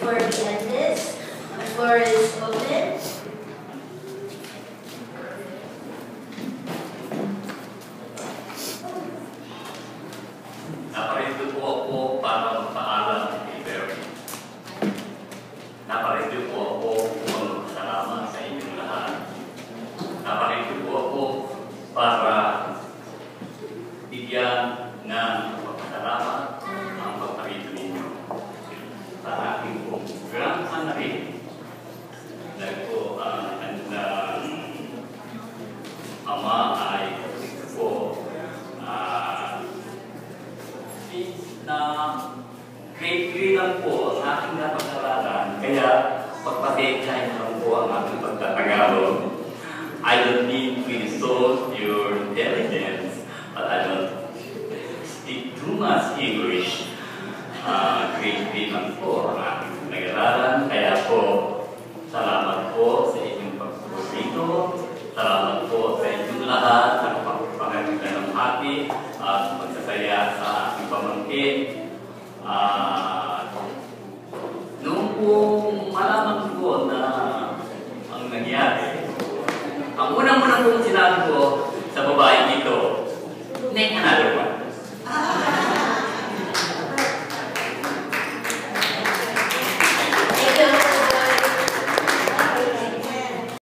before we end this, the floor is open. Naparito po ako para magpaalam kay Bernie. Naparito po ako upang magpasalamat sa inyong lahat. Naparito po ako para bigyan ng pagpasalamat ang pagparito ninyo sa aking pong grandson-in na po ang ama ay po na grade 3 lang po ang aking napag-aralan, kaya pagpatensyahin lang po ang aking pagtatagalog. I don't mean to insult your intelligence, but I don't speak too much English. Grade 3 lang po ang aking nag-aralan, kaya po salamat po sa inyong pagpupunto, salamat po sa inyong lahat sa pangalaman ng hati at magsasaya sa aking pamangkin.